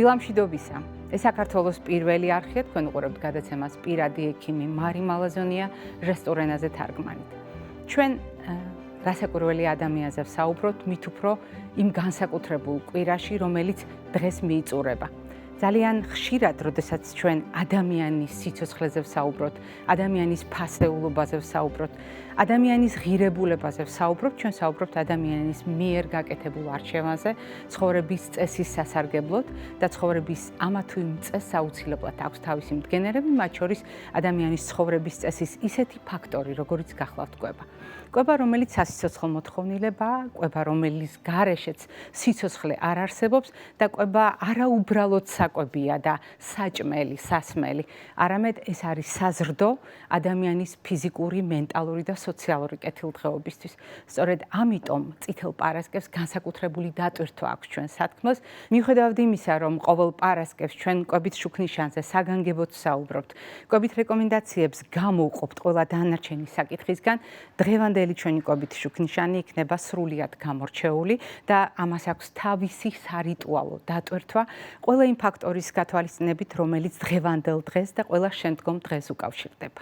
დილამშვიდობისა. ეს საქართველოს პირველი არხია, თქვენ უყურებთ გადაცემას პირადი ექიმი მარი მალაზონია რესტორანაზე თარგმანით. ჩვენ რასაკვირველი ადამიანზე ვსაუბრობთ, მით უფრო იმ განსაკუთრებულ კვირაში, რომელიც დღეს მიიწურება. ძალიან ხშირად, როდესაც ჩვენ ადამიანის სიცოცხლეზე ვსაუბრობთ, ადამიანის ფასეულობაზე ვსაუბრობთ, ადამიანის ღირებულებაზე ვსაუბრობთ, ჩვენ ვსაუბრობთ ადამიანის მიერ გაკეთებულ არჩევანზე, ცხოვრების წესის სასარგებლოდ და ცხოვრების ამა თუ იმ წესს აუცილებლად აქვს თავისი მდგენერები, მათ შორის ადამიანის ცხოვრების წესის ისეთი ფაქტორი, როგორიც გახლავთ კვება. კვება, რომელიც სასიცოცხლო მოთხოვნილებაა, კვება, რომელიც გარეშეც სიცოცხლე არ არსებობს და კვება არაუბრალოდ საკვებია და საჭმელი, სასმელი, არამედ ეს არის საზრდო ადამიანის ფიზიკური, მენტალური და სოციალური კეთილდღეობისთვის. სწორედ ამიტომ წითელ პარასკევს განსაკუთრებული დატვირთვა აქვს ჩვენ სათქმელს. მიუხედავად იმისა, რომ ყოველ პარასკევს ჩვენ კვებით შუქნიშანზე საგანგებოდ ვსაუბრობთ, კვებით რეკომენდაციებს გამოვყოფთ ყველა დანარჩენი საკითხისგან, დღევანდელი ჩვენი კვებით შუქნიშანი იქნება სრულიად გამორჩეული და ამას აქვს თავისი სარიტუალო დატვირთვა ყველა იმ ფაქტორის გათვალისწინებით, რომელიც დღევანდელ დღეს და ყველა შემდგომ დღეს უკავშირდება.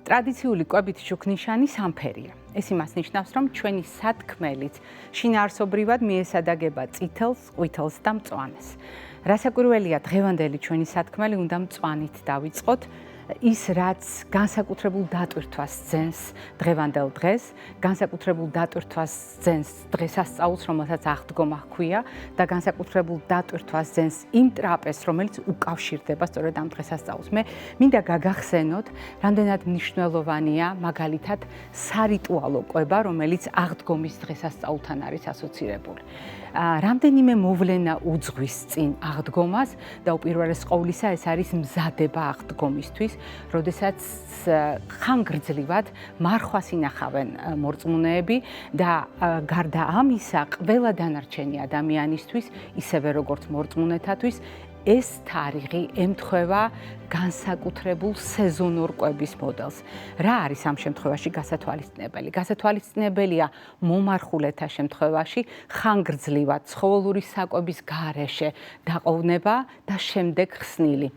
ტრადიციული კვებით შუქნიშანი სამფერია. ეს იმას ნიშნავს, რომ ჩვენი სათქმელიც შინაარსობრივად მიესადაგება წითელს, ყვითელს და მწვანეს. რასაკვირველია, დღევანდელი ჩვენი სათქმელი უნდა მწვანით დავიწყოთ. ის, რაც განსაკუთრებულ დატვირთვას ძენს დღევანდელ დღეს, განსაკუთრებულ დატვირთვას ძენს დღესასწაულს, რომელსაც აღდგომა ჰქვია და განსაკუთრებულ დატვირთვას ძენს იმ ტრაპეზს, რომელიც უკავშირდება სწორედ ამ დღესასწაულს. მე მინდა გაგახსენოთ, რამდენად მნიშვნელოვანია მაგალითად სარიტუალო კვება, რომელიც აღდგომის დღესასწაულთან არის ასოცირებული. რამდენიმე მოვლენა უძღვის წინ აღდგომას და უპირველეს ყოვლისა ეს არის მზადება აღდგომისთვის, როდესაც ხანგრძლივად მარხვას ინახავენ მორწმუნეები და გარდა ამისა, ყველა დანარჩენი ადამიანისთვის, ისევე როგორც მორწმუნეთათვის, ეს თარიღი ემთხვევა განსაკუთრებულ სეზონურ კვების მოდელს. რა არის ამ შემთხვევაში გასათვალისწინებელი? გასათვალისწინებელია მომარხულეთა შემთხვევაში ხანგრძლივად ცხოველური საკვების გარეშე დაყოვნება და შემდეგ ხსნილი,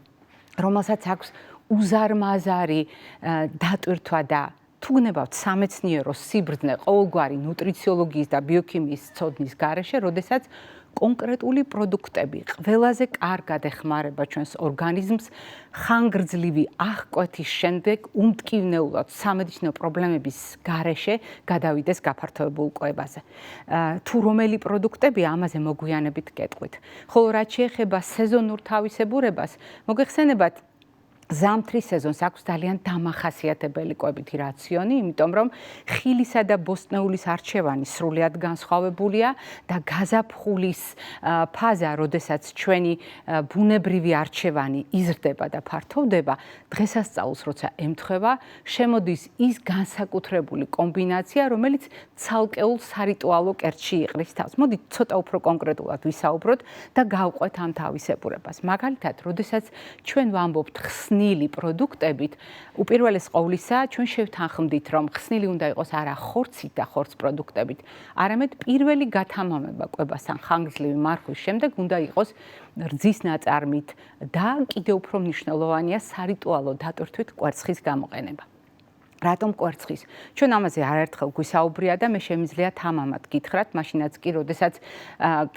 რომელსაც აქვს უზარმაზარი დატვირთვა და თუ გნებავთ სამეცნიერო სიბრძნე ყოველგვარი ნუტრიციოლოგიის და ბიოქიმიის ცოდნის გარეშე, როდესაც კონკრეტული პროდუქტები ყველაზე კარგად ეხმარება ჩვენს ორგანიზმს ხანგრძლივი აღკვეთის შემდეგ უმტკივნეულად სამედიცინო პრობლემების გარეშე გადავიდეს გაფართოებულ კვებაზე. თუ რომელი პროდუქტებია, ამაზე მოგვიანებით გეტყვით. ხოლო რაც შეეხება სეზონურ თავისებურებას, მოგეხსენებათ, ზამთრის სეზონს აქვს ძალიან დამახასიათებელი კვებითი რაციონი, იმიტომ რომ ხილისა და ბოსტნეულის არჩევანი სრულიად განსხვავებულია და გაზაფხულის ფაზა, როდესაც ჩვენი ბუნებრივი არჩევანი იზრდება და ფართოვდება, დღესასწაულს როცა ემთხვევა, შემოდის ის განსაკუთრებული კომბინაცია, რომელიც ცალკეულ სარიტუალო კერძში იყრის თავს. მოდით ცოტა უფრო კონკრეტულად ვისაუბროთ და გავყვეთ ამ თავისებურებას. მაგალითად, როდესაც ჩვენ ვამბობთ ხსნილი პროდუქტებით, უპირველეს ყოვლისა, ჩვენ შევთანხმდით, რომ ხსნილი უნდა იყოს არა ხორცით და ხორცს პროდუქტებით, არამედ პირველი გათამამება კვებასთან ხანგრძლივი მარხვის შემდეგ უნდა იყოს რძის ნაწარმით და კიდევ უფრო მნიშვნელოვანია სარიტუალო დატვირთვით კვერცხის გამოყენება. რატომ კვერცხის? ჩვენ ამაზე არაერთხელ გვისაუბრია და მე შემიძლია თამამად გითხრათ, მაშინაც კი, როდესაც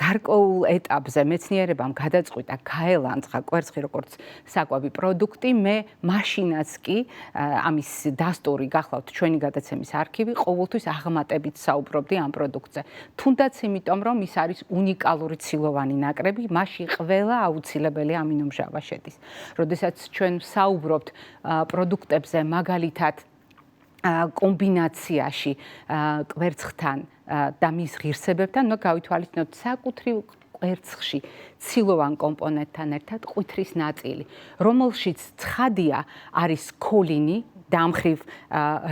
გარკვეულ ეტაპზე მეცნიერებამ გადაწყვიტა გაელანძღა კვერცხი როგორც საკვები პროდუქტი, მე მაშინაც კი ამის დასტური გახლავთ ჩვენი გადაცემის არქივი, ყოველთვის აღმატებით საუბრობდი ამ პროდუქტზე. თუნდაც იმიტომ, რომ ის არის უნიკალური ცილოვანი ნაკრები, მასში ყველა აუცილებელი ამინომჟავა შედის. როდესაც ჩვენ ვსაუბრობთ პროდუქტებზე, მაგალითად კომბინაციაში კვერცხთან და მის ღირსებებთან, ნუ გავითვალისწინოთ საკუთრივ კვერცხში ცილოვან კომპონენტთან ერთად ყვითრის ნაწილი, რომელშიც ცხადია არის ქოლინი, და ამ მხრივ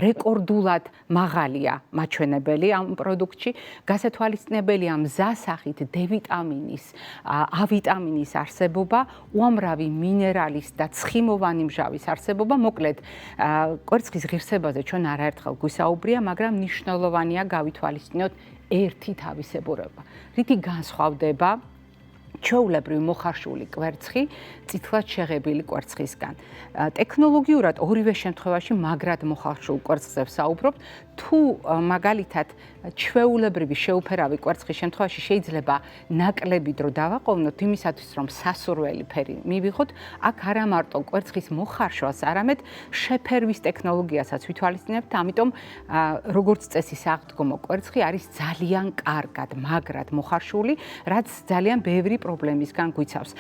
რეკორდულად მაღალია მაჩვენებელი ამ პროდუქტში. გასათვალისწინებელია მზასახით დ-ვიტამინის, ა-ვიტამინის არსებობა, უამრავი მინერალის და ცხიმოვანი მჟავის არსებობა. მოკლედ, კვერცხის ღირსებაზე ჩვენ არაერთხელ გვისაუბრია, მაგრამ მნიშვნელოვანია გავითვალისწინოთ ერთი თავისებურება. რითი განსხვავდება ჩვეულებრივი მოხარშული კვერცხი წითლად შეღებილი კვერცხისგან. ტექნოლოგიურად ორივე შემთხვევაში მაგრად მოხარშულ კვერცხზე ვსაუბრობთ. თუ მაგალითად ჩვეულებრივი შეუფერავი კვერცხის შემთხვევაში შეიძლება ნაკლები დრო დავაყოვნოთ იმისათვის, რომ სასურველი ფერი მივიღოთ, აქ არა მარტო კვერცხის მოხარშვას, არამედ შეფერვის ტექნოლოგიასაც ვითვალისწინებთ, ამიტომ როგორც წესი საღდგომო კვერცხი არის ძალიან კარგად, მაგრად მოხარშული, რაც ძალიან ბევრი პრობლემისგან გვიცავს.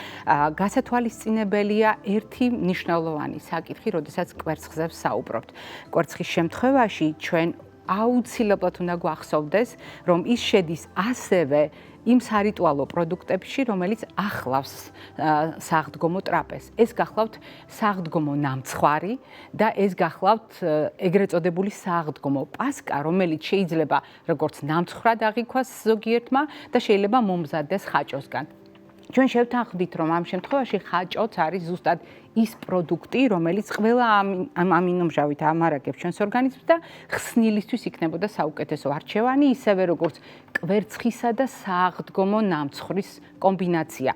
გასათვალისწინებელია ერთი მნიშვნელოვანი საკითხი, როდესაც კვერცხზე ვსაუბრობთ. კვერცხის შემთხვევაში ჩვენ აუცილებლად უნდა გვახსოვდეს, რომ ის შედის ასევე იმ სარიტუალო პროდუქტებში, რომელიც ახლავს საღდგომო ტრაპეზს. ეს გახლავთ საღდგომო ნამცხვარი და ეს გახლავთ ეგრეთ წოდებული საღდგომო პასკა, რომელიც შეიძლება როგორც ნამცხრად აღიქვას ზოგიერთმა და შეიძლება მომზადდეს ხაჭოსგან. ჩვენ შევთანხმდით, რომ ამ შემთხვევაში ხაჭოც არის ზუსტად ის პროდუქტი, რომელიც ყველა ამინომჟავით ამარაგებს ჩვენს ორგანიზმს და ხსნილისთვის იქნებოდა საუკეთესო არჩევანი, ისევე როგორც კვერცხისა და საღდგომო ნამცხვრის კომბინაცია.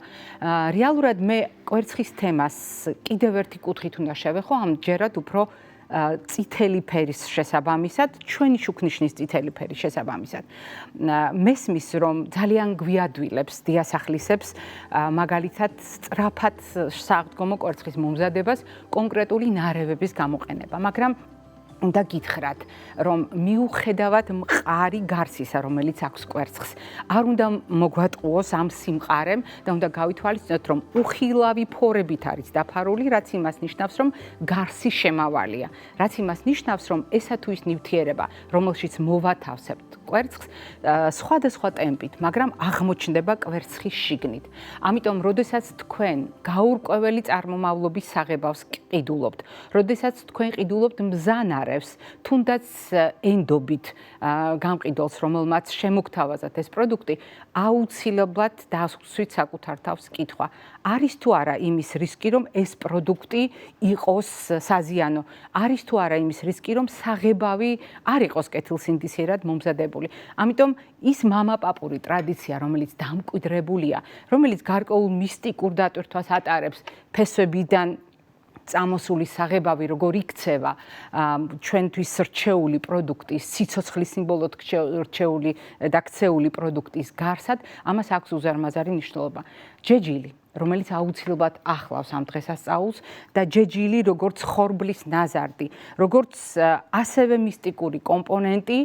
რეალურად მე კვერცხის თემას კიდევ ერთი კუთხით უნდა შევეხო, ამჯერად უფრო წითელი ფერის შესაბამისად, ჩვენი შუქნიშნის წითელი ფერის შესაბამისად. მესმის, რომ ძალიან გვიადვილებს დიასახლისებს, მაგალითად, სწრაფად საღდგომო კვერცხის მომზადებას კონკრეტული ნარევების გამოყენება, მაგრამ უნდა გითხრათ, რომ მიუხედავად მყარი გარსისა, რომელიც აქვს კვერცხს, არ უნდა მოგვატყუოს ამ სიმყარემ და უნდა გავითვალისწინოთ, რომ უხილავი ფორებით არის დაფარული, რაც იმას ნიშნავს, რომ გარსი შემავალია. რაც იმას ნიშნავს, რომ ესა თუ ის ნივთიერება, რომელშიც მოვათავსებთ კვერცხს, სხვადასხვა ტემპით, მაგრამ აღმოჩნდება კვერცხის შიგნით. ამიტომ, როდესაც თქვენ გაურკვეველი წარმომავლობის საღებავს ყიდულობთ, როდესაც თქვენ ყიდულობთ მზანარევს, თუნდაც ენდობით გამყიდველს, რომელმაც შემოგთავაზათ ეს პროდუქტი, აუცილებლად დასვით საკუთარ თავს კითხვა. არის თუ არა იმის რისკი, რომ ეს პროდუქტი იყოს საზიანო? არის თუ არა იმის რისკი, რომ საღებავი არ იყოს კეთილსინდისიერად მომზადებული? ამიტომ ის მამაპაპური ტრადიცია, რომელიც დამკვიდრებულია, რომელიც გარკვეულ მისტიკურ დატვირთვას ატარებს ფესვებიდან წამოსული საღებავი როგორ იქცევა ჩვენთვის რჩეული პროდუქტის, სიცოცხლის სიმბოლოდ რჩეული და ქცეული პროდუქტის გარსად, ამას აქვს უზარმაზარი მნიშვნელობა. ჯეჯილი, რომელიც აუცილებლად ახლავს ამ დღესასწაულს და ჯეჯილი როგორც ხორბლის ნაზარდი, როგორც ასევე მისტიკური კომპონენტი,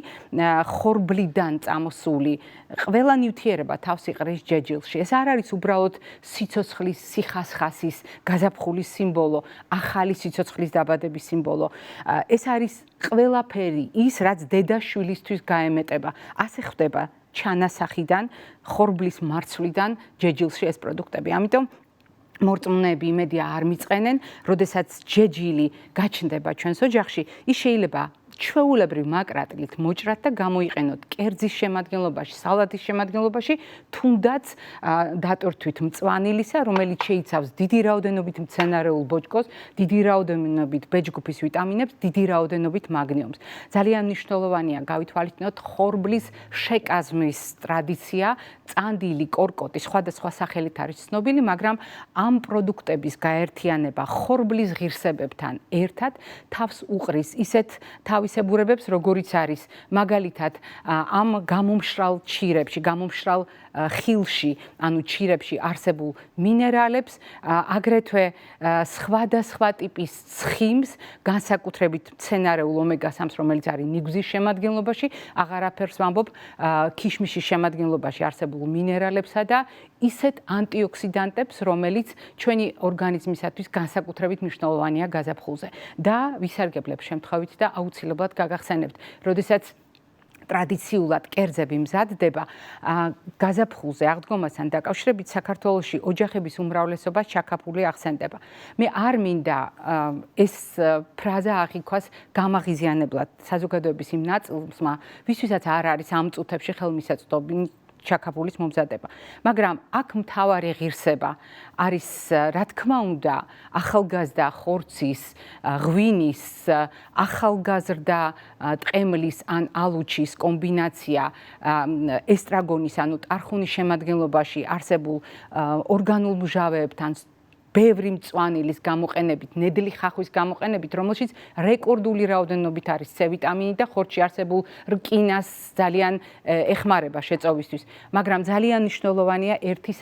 ხორბლიდან წამოსული ყველა ნივთიერება თავს იყრის ჯეჯილში. ეს არ არის უბრალოდ სიცოცხლის, სიხასხასის, გაზაფხულის სიმბოლო, ახალი სიცოცხლის დაბადების სიმბოლო. ეს არის ყველაფერი ის, რაც დედაშვილისთვის გაემეტება. ასე ხდება ჩანასახიდან, ხორბლის მარცვლიდან ჯეჯილში ეს პროდუქტები. ამიტომ მორწმუნეები იმედია არ მიწყენენ, როდესაც ჯეჯილი გაჩნდება ჩვენს ოჯახში, ის შეიძლება ჩვეულებრივ მაკრატლით მოჭრათ და გამოიყენოთ კერძის შემადგენლობაში, სალატის შემადგენლობაში, თუნდაც დატვირთვით მწვანილისა, რომელიც შეიცავს დიდი რაოდენობით მცენარეულ ბოჭკოს, დიდი რაოდენობით ბეჭდგუფის ვიტამინებს, დიდი რაოდენობით მაგნიუმს. ძალიან მნიშვნელოვანია გავითვალისწინოთ ხორბლის შეკაზმის ტრადიცია, წანდილი, კორკოტი, სხვადასხვა სახელით არის ცნობილი, მაგრამ ამ პროდუქტების გაერთიანება ხორბლის ღირსებებთან ერთად თავს უყრის ისეთ თავისებურებებს, როგორიც არის მაგალითად ამ გამომშრალ ჩირებში, გამომშრალ ხილში, ანუ ჩირებში არსებულ მინერალებს, აგრეთვე სხვადასხვა ტიპის ცხიმს, განსაკუთრებით მცენარეულ ომეგა-3-ს, რომელიც არის ნიგვზის შემადგენლობაში, აღარაფერს ვამბობ, ქიშმიშის შემადგენლობაში არსებულ მინერალებსა და ისეთ ანტიოქსიდანტებს, რომელიც ჩვენი ორგანიზმისათვის განსაკუთრებით მნიშვნელოვანია გაზაფხულზე და ვისარგებლებ შემთხვევით და აუცილებლად გაგახსენებთ, როდესაც ტრადიციულად კერძები მზადდება გაზაფხულზე აღდგომასთან დაკავშირებით საქართველოში ოჯახების უმრავლესობა ჩაქაფული ახსენდება. მე არ მინდა ეს ფრაზა აღიქვას გამაღიზიანებლად საზოგადოების იმ ნაწილმა, ვისთვისაც არ არის ამ წუთებში ხელმისაწვდომი ჩაქაფულის მომზადება. მაგრამ აქ მთავარი ღირსება არის, რა თქმა უნდა, ახალგაზრდა ხორცის, ღვინის, ახალგაზრდა ტყემლის ან ალუჩის კომბინაცია ესტრაგონის, ანუ ტარხუნის შემადგენლობაში არსებულ ორგანულ მჟავეებთან ბევრი მწვანილის გამოყენებით, ნედლი ხახვის გამოყენებით, რომელშიც რეკორდული რაოდენობით არის C ვიტამინი და ხორცში არსებულ რკინას ძალიან ეხმარება შეწოვისთვის. მაგრამ ძალიან მნიშვნელოვანია ერთი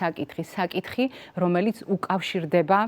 საკითხი, რომელიც უკავშირდება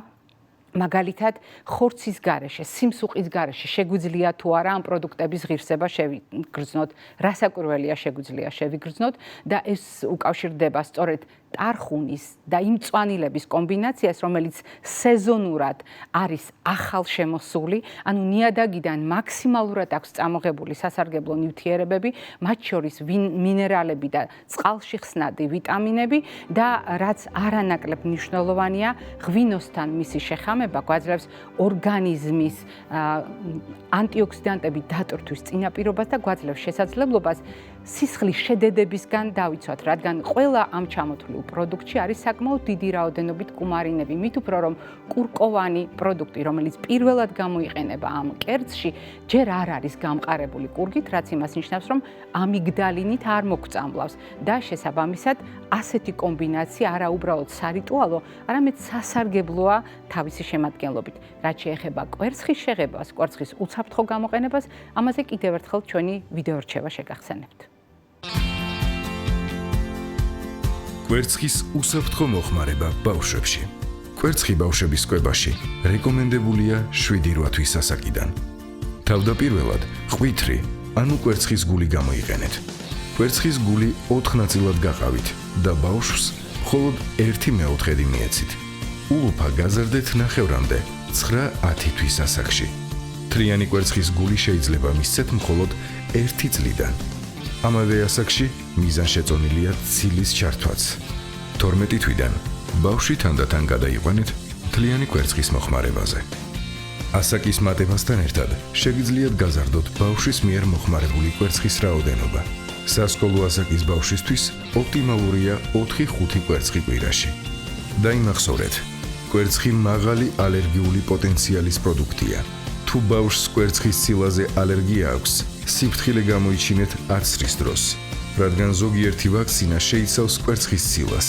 მაგალითად ხორცის გარეშე, სიმსუყის გარეშე შეგვიძლია თუ არა ამ პროდუქტების ღირსება შევიგრძნოთ, რასაკვირველია შეგვიძლია შევიგრძნოთ და ეს უკავშირდება სწორედ ტარხუნის და იმ მწვანილების კომბინაციას, რომელიც სეზონურად არის ახალ შემოსული, ანუ ნიადაგიდან მაქსიმალურად აქვს წამოღებული სასარგებლო ნივთიერებები, მათ შორის მინერალები და წყალში ხსნადი ვიტამინები და რაც არანაკლებ მნიშვნელოვანია, ღვინოსთან მისი შეხამება გვაძლევს ორგანიზმის ანტიოქსიდანტების დატვირთვის წინაპირობას და გვაძლევს შესაძლებლობას სისხლის შედედებისგან დავიცვათ, რადგან ყველა ამ ჩამოთვლილ პროდუქტში არის საკმაოდ დიდი რაოდენობით კუმარინები, მით უფრო რომ კურკოვანი პროდუქტი, რომელიც პირველად გამოიყენება ამ კერძში, ჯერ არ არის გამყარებული კურგით, რაც იმას ნიშნავს, რომ ამიგდალინით არ მოგწამლავს და შესაბამისად ასეთი კომბინაცია არა უბრალოდ სარიტუალო, არამედ სასარგებლოა თავისი შემადგენლობით. რაც შეეხება კვერცხის შეღებას, კვერცხის უცაფრთხო გამოყენებას, ამაზე კიდევ ერთხელ ჩვენი ვიდეო რჩევა შეგახსენებთ. კვერცხის უსაფრთხო მოხმარება ბავშვებში. კვერცხი ბავშვების კვებაში რეკომენდებულია 7-8 თვის ასაკიდან. თავდაპირველად ყვითრი, ანუ კვერცხის გული გამოიყენეთ. კვერცხის გული 4 ნაწილად გაყავით და ბავშვს მხოლოდ 1/4 მიეცით. ულუფა გაზრდეთ ნახევრამდე 9-10 თვის ასაკში. თლიანი კვერცხის გული შეიძლება მისცეთ მხოლოდ 1 წლიდან. ამავე ასაკში მიზანშეწონილია ცილის ჩართვაც. 12 თვიდან ბავშვი თანდათან გადაიყვანეთ თლიანი კვერცხის მოხმარებაზე. ასაკის მატებასთან ერთად შეგიძლიათ გაზარდოთ ბავშვის მიერ მოხმარებული კვერცხის რაოდენობა. სასკოლო ასაკის ბავშვისთვის ოპტიმალურია 4-5 კვერცხი კვირაში. დაიმახსოვრეთ, კვერცხი მაღალი ალერგიული პოტენციალის პროდუქტია. თუ ბავშვს კვერცხის ცილაზე ალერგია აქვს, სიფრთხილე გამოიჩინეთ აცრის დროს, რადგან ზოგიერთი ვაქცინა შეიცავს კვერცხის ცილას.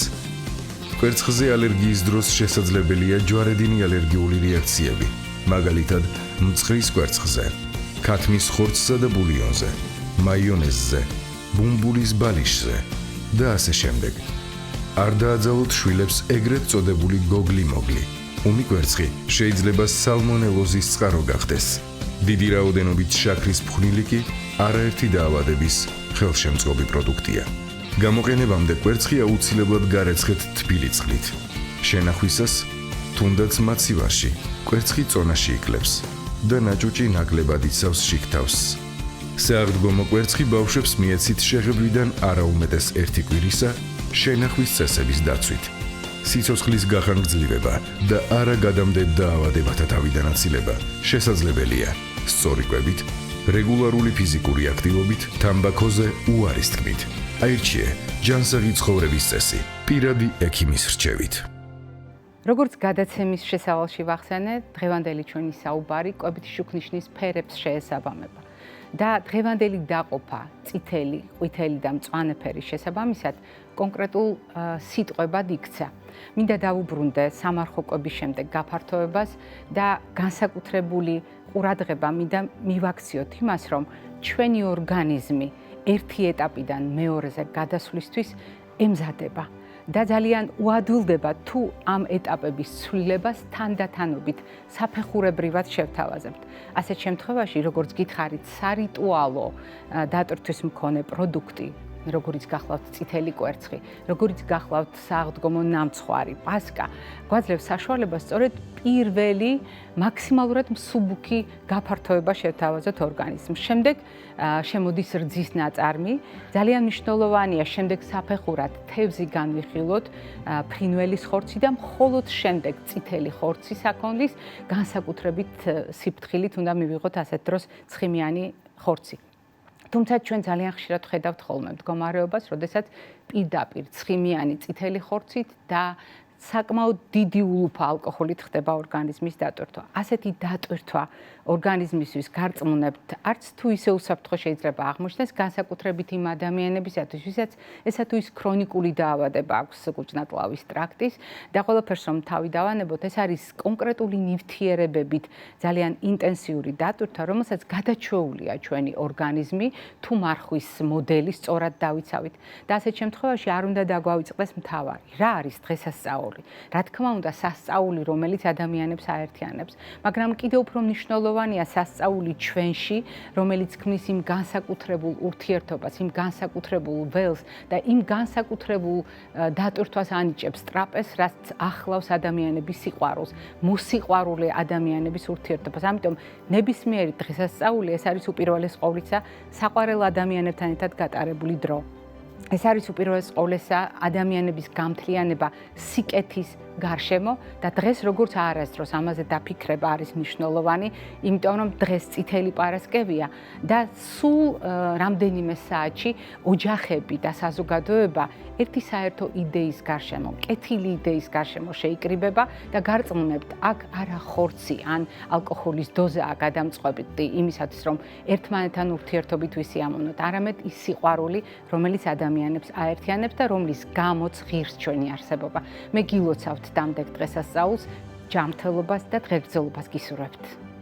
კვერცხზე ალერგიის დროს შესაძლებელია ჯვარედინი ალერგიული რეაქციები, მაგალითად, მწყრის კვერცხზე, ქათმის ხორცსა და ბულიონზე, მაიონეზზე, ბუმბულის ბალიშზე და ასე შემდეგ. არ დააძალოთ შვილებს ეგრეთ წოდებული გოგლი-მოგლი. ომი კვერცხი შეიძლება სალმონელოზის წყარო გახდეს. დიდი რაოდენობით შაქრის ფხვნილი კი არაერთი დაავადების ხელშემწყობი პროდუქტია. გამოყენებამდე კვერცხი აუცილებლად გარეცხეთ თბილი წყლით. შენახვისას, თუნდაც მაცივარში, კვერცხი წონაში იკლებს და ნაჭუჭი ნაკლებად იცავს შიგ-თავს. სააღდგომო კვერცხი ბავშვებს მიეცით შეღებვიდან არაუმეტეს 1 კვირისა შენახვის წესების დაცვით. სიცოცხლის გახანგრძლივება და არა გადამდებ დაავადებათა თავიდან აცილება შესაძლებელია სწორი კვებით, რეგულარული ფიზიკური აქტივობით, თამბაქოზე უარის თქმით. აირჩიე ჯანსაღი ცხოვრების წესი, პირადი ექიმის რჩევით. როგორც გადაცემის შესავალში ვახსენე, დღევანდელი ჩვენი საუბარი კვებითი შუქნიშნის ფერებს შეესაბამება. და დღევანდელი დაყოფა წითელი, ყვითელი და მწვანე ფერის შესაბამისად კონკრეტულ სიტყვებად იქცა. მინდა დავუბრუნდე სამარხო კვების შემდეგ გაფართოებას და განსაკუთრებული ყურადღება მინდა მივაქციოთ იმას, რომ ჩვენი ორგანიზმი ერთი ეტაპიდან მეორეზე გადასვლისთვის ემზადება და ძალიან უადვილდება თუ ამ ეტაპების ცვლილებას თანდათანობით საფეხურებრივად შევთავაზებთ. ასეთ შემთხვევაში, როგორც გითხარით, სარიტუალო დატვირთვის მქონე პროდუქტი როგორიც გახლავთ წითელი კვერცხი, როგორიც გახლავთ სააღდგომო ნამცხვარი, პასკა, გვაძლევს საშუალებას სწორედ პირველი მაქსიმალურად მსუბუქი გაფართოება შევთავაზოთ ორგანიზმს. შემდეგ შემოდის რძის ნაწარმი, ძალიან მნიშვნელოვანია შემდეგ საფეხურად თევზი განვიხილოთ, ფრინველის ხორცი და მხოლოდ შემდეგ წითელი ხორცი საქონლის, განსაკუთრებით სიფრთხილით უნდა მივიღოთ ასეთ დროს ცხიმიანი ხორცი. თუმცა ჩვენ ძალიან ხშირად ხედავთ ხოლმე მდგომარეობას, როდესაც პირდაპირ ცხიმიანი წითელი ხორცით და საკმაოდ დიდი ულუფა ალკოჰოლით ხდება ორგანიზმის დატვირთვა. ასეთი დატვირთვა ორგანიზმისთვის გარწმუნებთ, არც თუ ისე უსაფრთხო შეიძლება აღმოჩნდეს, განსაკუთრებით იმ ადამიანებისათვის, ვისაც ესა თუ ის ქრონიკული დაავადება აქვს კუჭ-ნაწლავის ტრაქტის და ყველაფერს რომ თავი დავანებოთ, ეს არის კონკრეტული ნივთიერებებით ძალიან ინტენსიური დატვირთვა, რომელსაც გადაჩვეულია ჩვენი ორგანიზმი, თუ მარხვის მოდელი სწორად დავიცავით. და ასეთ შემთხვევაში არ უნდა დაგვავიწყდეს მთავარი. რა არის დღესასწაული? რა თქმა უნდა, სასწაული, რომელიც ადამიანებს აერთიანებს, მაგრამ კიდევ უფრო მნიშვნელოვანია სასწაული ჩვენში, რომელიც ქმნის იმ განსაკუთრებულ ურთიერთობას, იმ განსაკუთრებულ ველს და იმ განსაკუთრებულ დატვირთვას ანიჭებს ტრაპეზს, რაც ახლავს ადამიანების სიყვარულს, მოსიყვარულე ადამიანების ურთიერთობას. ამიტომ ნებისმიერი დღესასწაული ეს არის უპირველეს ყოვლისა საყვარელ ადამიანებთან ერთად გატარებული დრო. ეს არის უპირველეს ყოვლისა ადამიანების გამთლიანება სიკეთის გარშემო და დღეს როგორც არასდროს ამაზე დაფიქრება არის მნიშვნელოვანი, იმიტომ რომ დღეს წითელი პარასკევია და სულ რამდენიმე საათში ოჯახები და საზოგადოება ერთი საერთო იდეის გარშემო, კეთილი იდეის გარშემო შეიკრიბება და გარწმუნებთ, აქ არა ხორცი ან ალკოჰოლის დოზაა გადამწყვეტი იმისათვის, რომ ერთმანეთთან ურთიერთობით ვისიამოვნოთ, არამედ ის სიყვარული, რომელიც ადამიანებს აერთიანებს და რომლის გამოც ღირს ჩვენი არსებობა. მე გილოცავთ დამდეგ დღესასწაულს, ჯანმრთელობას და დღეგრძელობას გისურვებთ.